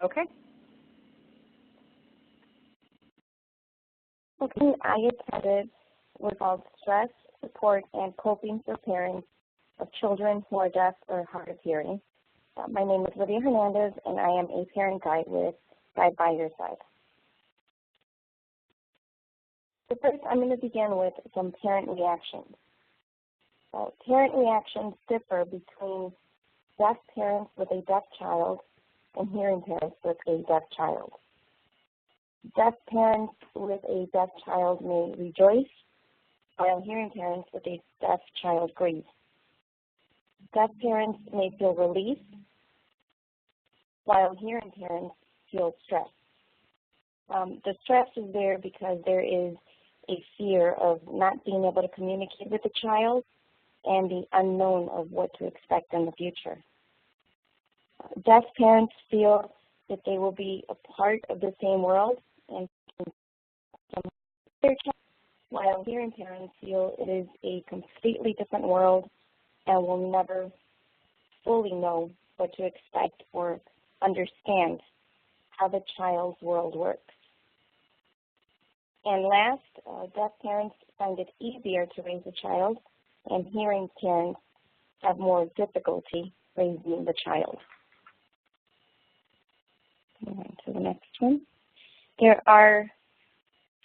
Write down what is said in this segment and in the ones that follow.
Okay. Okay, I attended was called Stress, Support, and Coping for Parents of Children who are Deaf or Hard of Hearing. My name is Lydia Hernandez, and I am a parent guide with Guide by Your Side. So first, I'm going to begin with some parent reactions. Parent reactions differ between deaf parents with a deaf child and hearing parents with a deaf child. Deaf parents with a deaf child may rejoice, while hearing parents with a deaf child grieve. Deaf parents may feel relief, while hearing parents feel stress. The stress is there because there is a fear of not being able to communicate with the child and the unknown of what to expect in the future. Deaf parents feel that they will be a part of the same world and their child, while hearing parents feel it is a completely different world and will never fully know what to expect or understand how the child's world works. And last, deaf parents find it easier to raise a child, and hearing parents have more difficulty raising the child. Move on to the next one. There are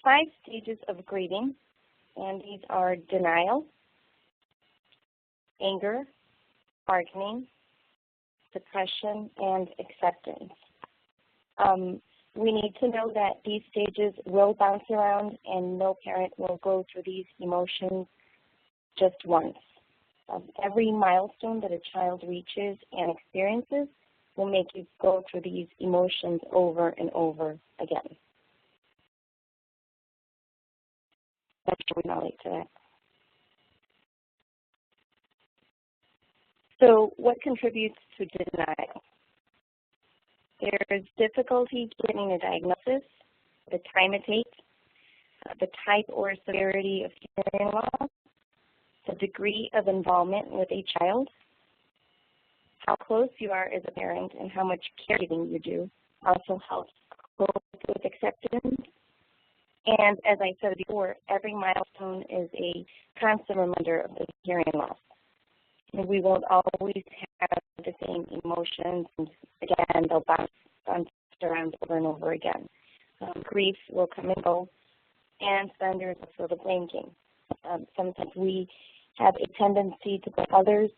5 stages of grieving, and these are denial, anger, bargaining, depression, and acceptance. We need to know that these stages will bounce around, and no parent will go through these emotions just once. Every milestone that a child reaches and experiences will make you go through these emotions over and over again. That's what we relate to that. So what contributes to denial? There's difficulty getting a diagnosis, the time it takes, the type or severity of hearing loss, the degree of involvement with a child, how close you are as a parent, and how much caregiving you do also helps cope with acceptance. And as I said before, every milestone is a constant reminder of the hearing loss. And we won't always have the same emotions, and again, they'll bounce around over and over again. Grief will come and go, and then there's also the blame game. Sometimes we have a tendency to put others'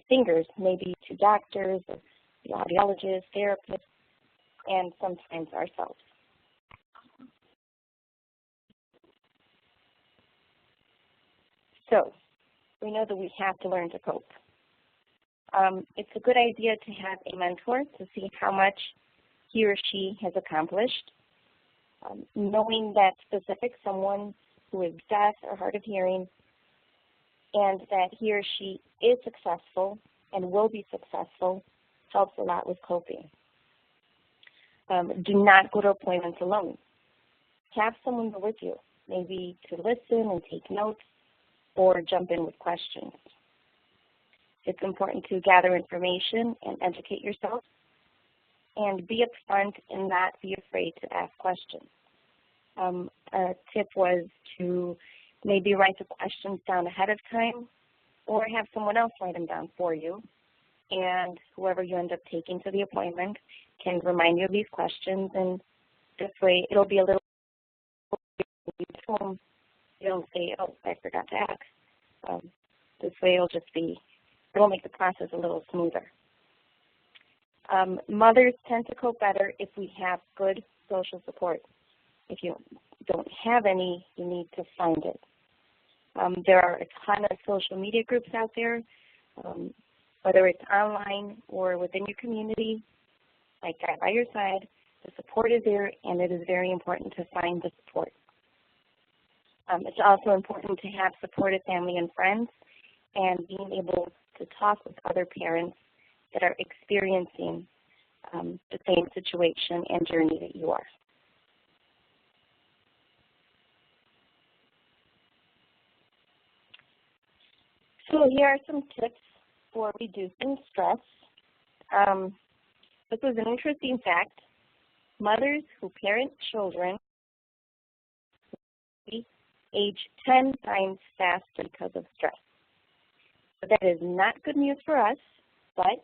fingers, maybe to doctors, or the audiologists, therapists, and sometimes ourselves. So, we know that we have to learn to cope. It's a good idea to have a mentor to see how much he or she has accomplished. Knowing that specific someone who is deaf or hard of hearing and that he or she is successful and will be successful helps a lot with coping. Do not go to appointments alone. Have someone with you, maybe to listen and take notes or jump in with questions. It's important to gather information and educate yourself, and be upfront and not be afraid to ask questions. A tip was to maybe write the questions down ahead of time or have someone else write them down for you, and whoever you end up taking to the appointment can remind you of these questions, and this way it'll be a little home. You'll say, oh, I forgot to ask. This way it'll make the process a little smoother. Mothers tend to cope better if we have good social support. If you don't have any, you need to find it. There are a ton of social media groups out there, whether it's online or within your community, like Guide by Your Side. The support is there, and it is very important to find the support. It's also important to have supportive family and friends, and being able to talk with other parents that are experiencing the same situation and journey that you are. So here are some tips for reducing stress. This is an interesting fact. Mothers who parent children age 10 times faster because of stress. So that is not good news for us, but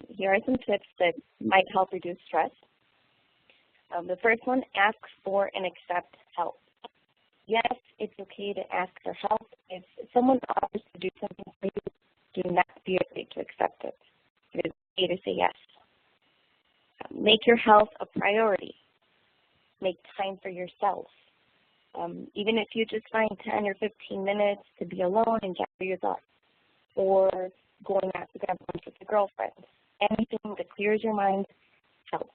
here are some tips that might help reduce stress. The first one, ask for and accept help. Yes, it's okay to ask for help. If someone offers to do something for you, do not be afraid to accept it. It is okay to say yes. Make your health a priority. Make time for yourself. Even if you just find 10 or 15 minutes to be alone and gather your thoughts, or going out to grab lunch with a girlfriend, anything that clears your mind helps.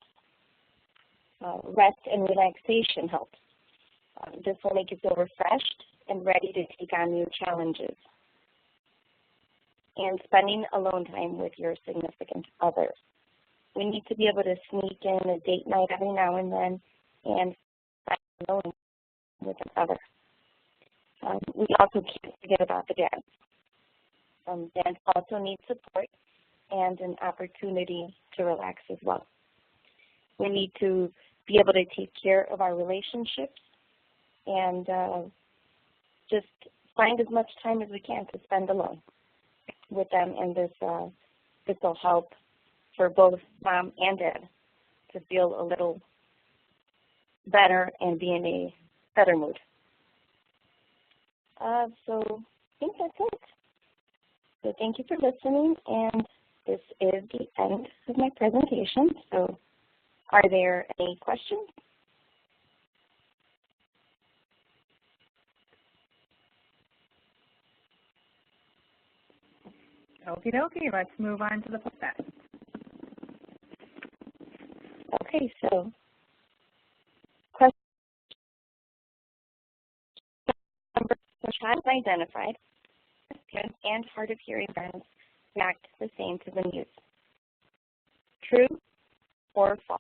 Rest and relaxation helps. This will make you feel refreshed and ready to take on new challenges. And spending alone time with your significant other. We need to be able to sneak in a date night every now and then and spend alone with another. We also can't forget about the dads. Dads also need support and an opportunity to relax as well. We need to be able to take care of our relationships and just find as much time as we can to spend alone with them, and this will help for both mom and dad to feel a little better and be in a better mood. So I think that's it. So thank you for listening, and this is the end of my presentation. So are there any questions? Okie dokie, let's move on to the test. Okay, so question number, the child identified, parents and hard of hearing friends react the same to the news. True or false?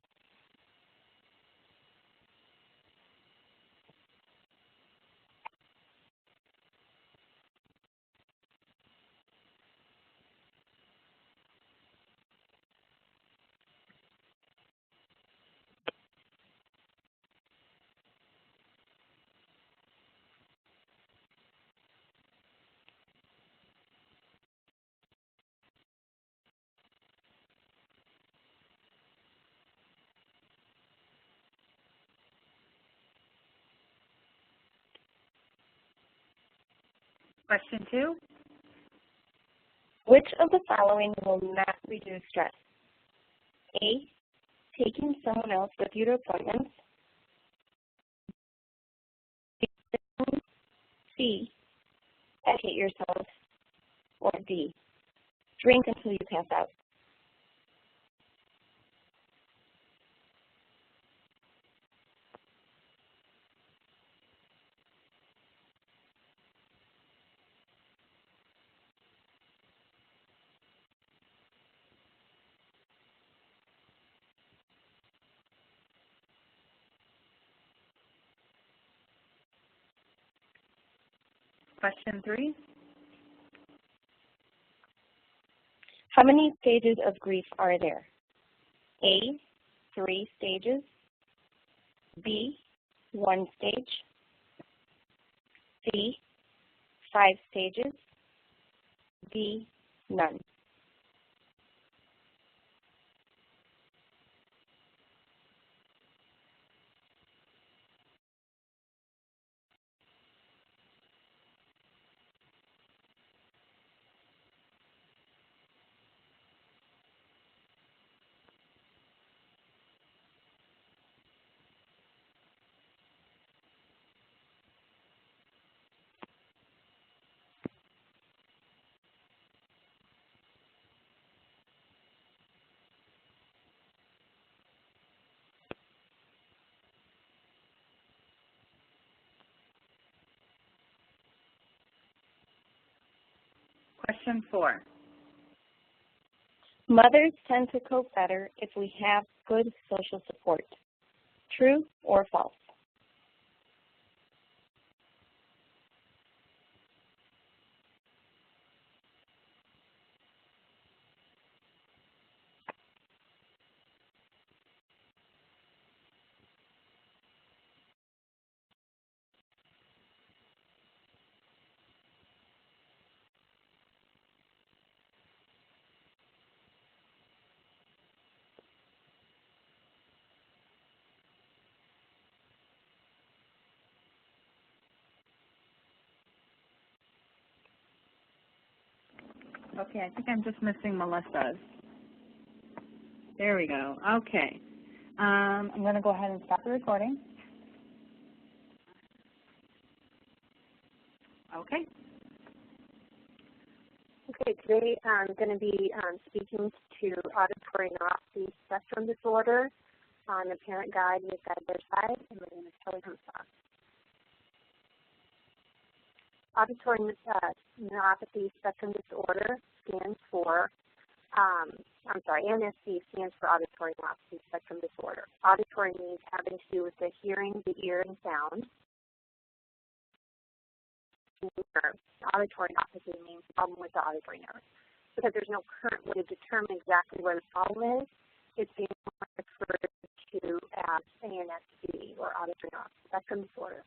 Question 2. Which of the following will not reduce stress? A, taking someone else with you to appointments. C, educate yourself. Or D, drink until you pass out. Question 3. How many stages of grief are there? A, 3 stages. B, 1 stage. C, 5 stages. D, none. Question 4. Mothers tend to cope better if we have good social support. True or false? Okay, I think I'm just missing Melissa's. There we go. Okay. I'm going to go ahead and stop the recording. Okay. Okay, today I'm going to be speaking to auditory neuropathy spectrum disorder on the parent guide with Guide Side, and my name is Kelly Humsock. Auditory neuropathy spectrum disorder stands for, ANSD stands for auditory neuropathy spectrum disorder. Auditory means having to do with the hearing, the ear, and sound. Auditory neuropathy means problem with the auditory nerve. Because there's no current way to determine exactly where the problem is, it's being referred to as ANSD, or auditory neuropathy spectrum disorder.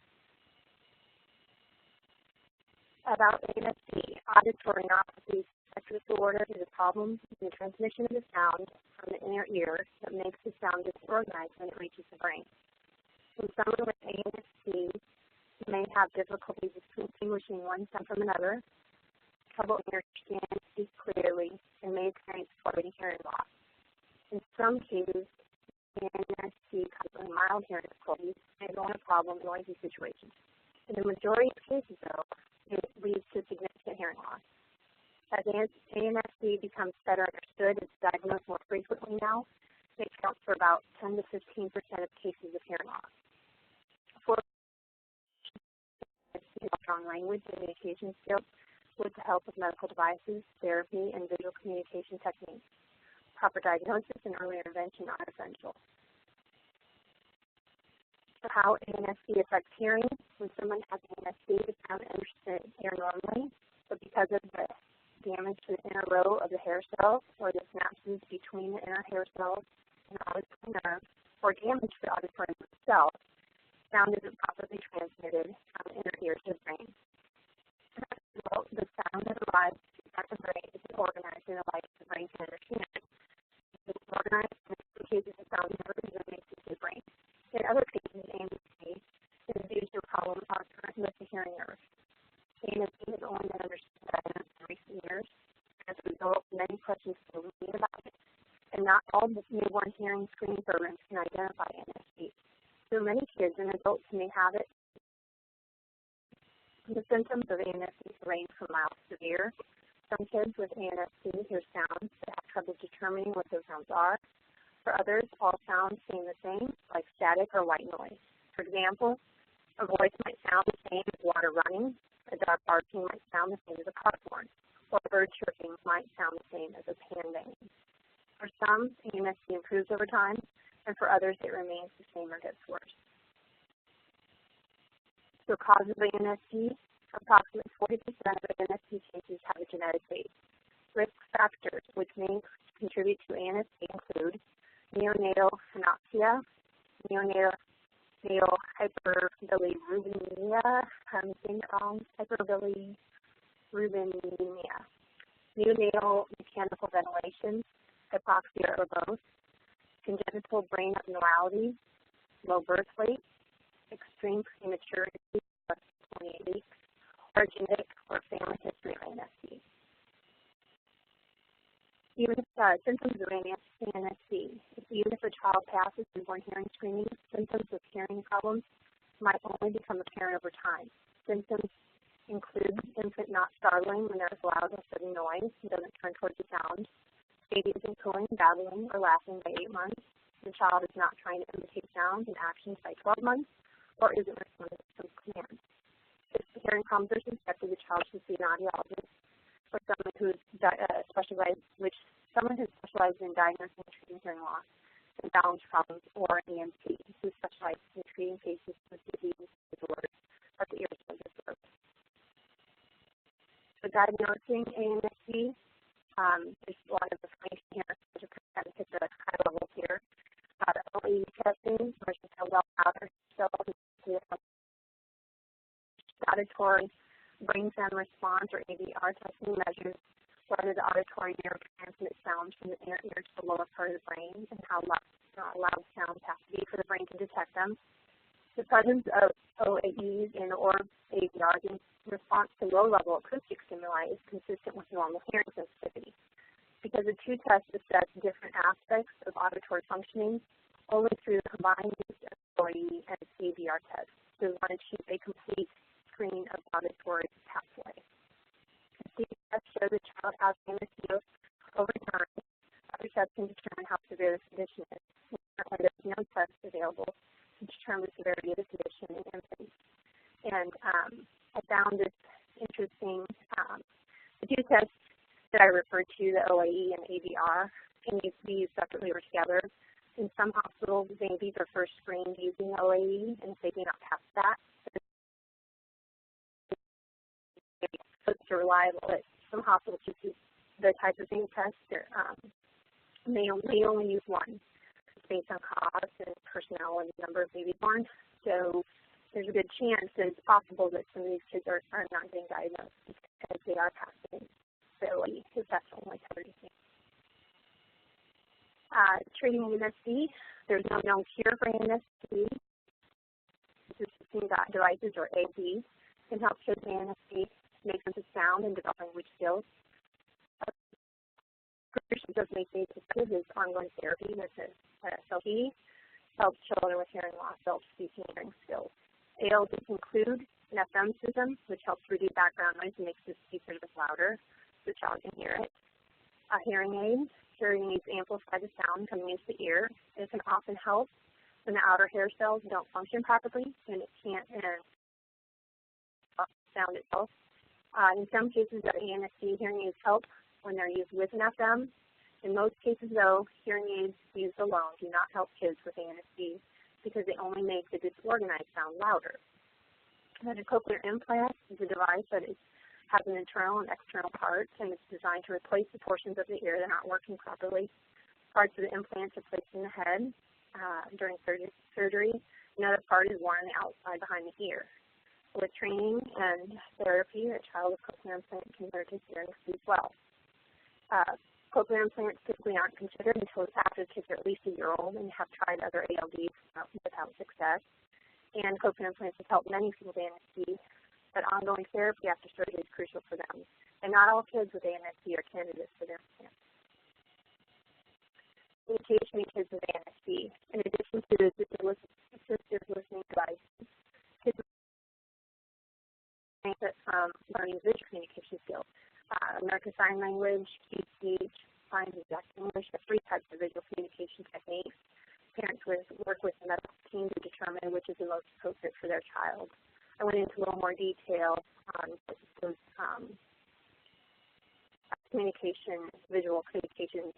About ANSD, auditory neuropathy spectrum disorder is a problem in the transmission of the sound from the inner ear that makes the sound disorganized when it reaches the brain. In someone with ANSD, you may have difficulty distinguishing one sound from another, trouble understanding, speak clearly, and may experience fluctuating hearing loss. In some cases, ANSD causes mild hearing difficulties and is only a problem in noisy situations. In the majority of cases, though, it leads to significant hearing loss. As ANSD becomes better understood, it's diagnosed more frequently now. It accounts for about 10 to 15% of cases of hearing loss. For strong language and communication skills with the help of medical devices, therapy, and visual communication techniques. Proper diagnosis and early intervention are essential. So how ANSD affects hearing. When someone has ANSD, the sound enters the ear normally, but because of the damage to the inner row of the hair cells or the synapses between the inner hair cells and the auditory nerve, or damage to the auditory nerve itself, sound isn't properly transmitted from the inner ear to the brain. As a result, the sound that arrives at the brain isn't organized in a way that the brain can understand. It's organized, and in some cases, the sound never even makes it to the brain. In other cases, ANSD is due to a problem with the hearing nerve. ANSD has only been understood in recent years. As a result, many questions still remain about it, and not all newborn hearing screening programs can identify ANSD. So many kids and adults may have it. The symptoms of ANSD range from mild to severe. Some kids with ANSD hear sounds but have trouble determining what those sounds are. For others, all sounds seem the same, like static or white noise. For example, a voice might sound the same as water running, a dog barking might sound the same as a car horn, or a bird chirping might sound the same as a pan banging. For some, ANSD improves over time, and for others, it remains the same or gets worse. So causes of ANSD, approximately 40% of ANSD cases have a genetic base. Risk factors which may contribute to ANSD include neonatal synopsia, neonatal hyperbilirubinemia, I'm saying it wrong, hyperbilirubinemia, neonatal mechanical ventilation, hypoxia or both, congenital brain abnormality, low birth weight, extreme prematurity, less than 28 weeks, or genetic or family history of ANSD. Even if symptoms of ANSD, even if a child passes newborn hearing screening, symptoms of hearing problems might only become apparent over time. Symptoms include infant not startling when there is loud or sudden noise and doesn't turn towards the sound, baby isn't cooing, babbling, or laughing by 8 months, the child is not trying to imitate sounds and actions by 12 months, or isn't responding to some commands. If the hearing problems are suspected, the child should see an audiologist or someone who is specialized in diagnosing and treating hearing loss and balance problems, or an ENT who specializes in treating patients with diseases and disorders of the ear and disorders. So diagnosing ANSD, there's a lot of information here, so just kind of hit the high levels here. The OE testing versus how well outer cells, auditory brain sound response, or ABR testing, measures whether the auditory nerve transmits sounds from the inner ear to the lower part of the brain and how loud sounds have to be for the brain to detect them. The presence of OAEs and or ABRs in response to low-level acoustic stimuli is consistent with normal hearing sensitivity. Because the two tests assess different aspects of auditory functioning, only through the combined use of OAE and ABR tests does one achieve a complete screen of auditory pathway. These tests show the child has ANSD over time. Other tests can determine how severe the condition is. Currently, there's no tests available to determine the severity of the condition in infants. And I found this interesting. The two tests that I referred to, the OAE and ABR, can be used separately or together. In some hospitals, babies are first screened using OAE, and if they do not pass that, it's reliable. At some hospitals, the type of thing test, they only use one. It's based on cost and personnel and the number of babies born. So there's a good chance that it's possible that some of these kids are not getting diagnosed because they are passing the OAE, because that's only covered. Treating ANSD, there's no known cure for ANSD. Assisting devices, or AD, can help kids with ANSD make sense of sound and develop language skills. Does make these effective is ongoing therapy with SLP, helps children with hearing loss develop speaking and hearing skills. ALDs include an FM system, which helps reduce background noise and makes the speakers louder so the child can hear it. Hearing aids amplify the sound coming into the ear. It can often help when the outer hair cells don't function properly and it can't sound itself. In some cases, the ANSD hearing aids help when they're used with an FM. In most cases, though, hearing aids used alone do not help kids with ANSD because they only make the disorganized sound louder. And a cochlear implant is a device that has an internal and external part, and it's designed to replace the portions of the ear that are not working properly. Parts of the implants are placed in the head during surgery. Another part is worn on the outside behind the ear. With training and therapy, a child with cochlear implant can learn to hear and speak well. Cochlear implants typically aren't considered until after kids are at least a year old and have tried other ALDs without success. And cochlear implants have helped many people with ANSD, but ongoing therapy after surgery is crucial for them. And not all kids with ANSD are candidates for their implants. Communication in kids with ANSD. In addition to the assistive listening devices, kids benefit from learning visual communication skills. American Sign Language, key speech, signs exact English, the three types of visual communication techniques. Parents work with the medical team to determine which is the most appropriate for their child. I went into a little more detail on those visual communication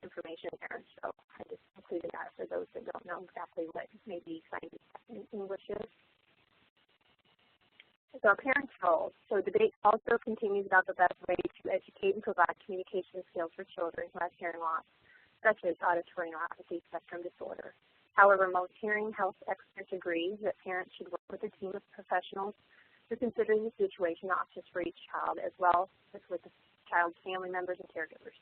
information there. So I just included that for those that don't know exactly what maybe signs in English is. So parents' role. So debate also continues about the best way to educate and provide communication skills for children who have hearing loss, such as auditory neuropathy spectrum disorder. However, most hearing health experts agree that parents should work with a team of professionals who consider the situation not just for each child, as well as with the child's family members and caregivers.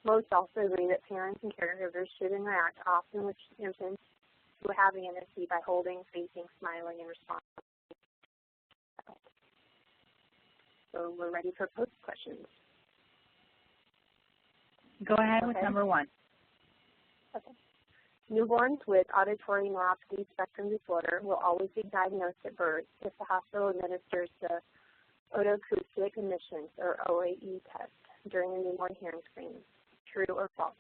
Most also agree that parents and caregivers should interact often with infants who have ANSD by holding, facing, smiling, and responding. So we're ready for post questions. Go ahead with number one. Okay. Newborns with auditory neuropathy spectrum disorder will always be diagnosed at birth if the hospital administers the otoacoustic emissions, or OAE test, during the newborn hearing screening. True or false?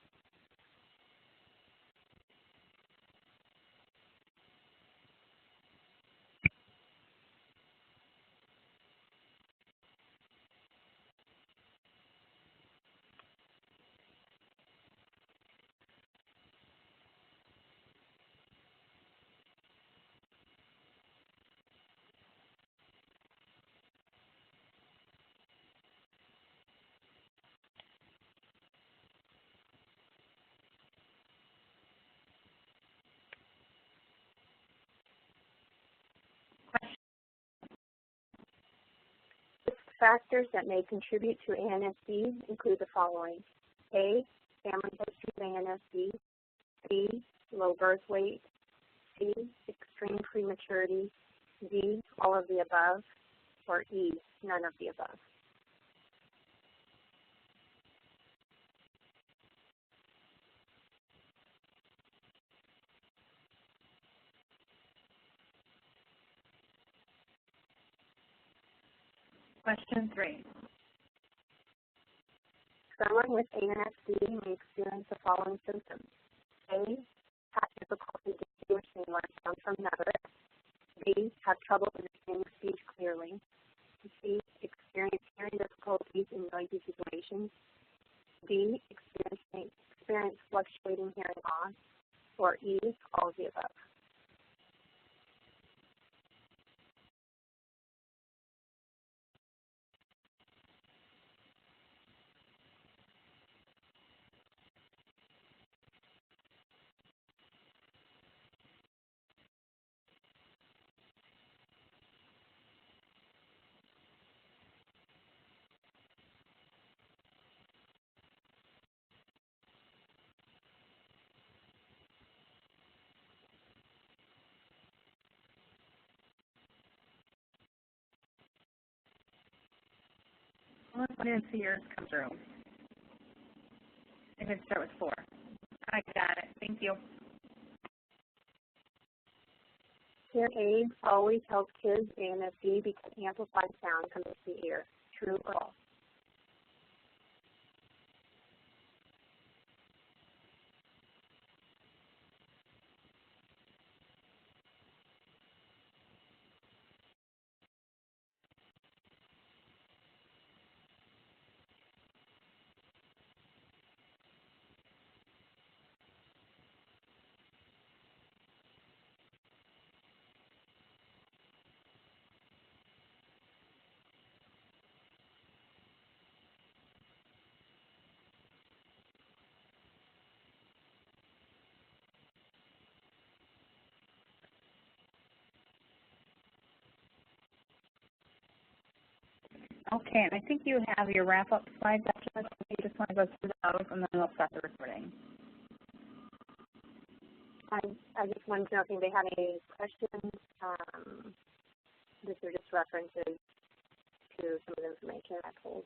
Factors that may contribute to ANSD include the following: A, family history of ANSD, B, low birth weight, C, extreme extreme prematurity, D, all of the above, or E, none of the above. Question 3. Someone with ANSD may experience the following symptoms. A, have difficulty distinguishing one sound from another. B, have trouble understanding speech clearly. C, experience hearing difficulties in noisy situations. D, experience fluctuating hearing loss. Or E, all of the above. I didn't see yours come through. I could start with 4. I got it. Thank you. Hearing aids always help kids ANSD because amplified sound comes to the ear. True or false? Okay, and I think you have your wrap-up slides after this. You just want to go through those, and then we'll stop the recording. I just wanted to know if anybody had any questions. These are just references to some of the information I pulled.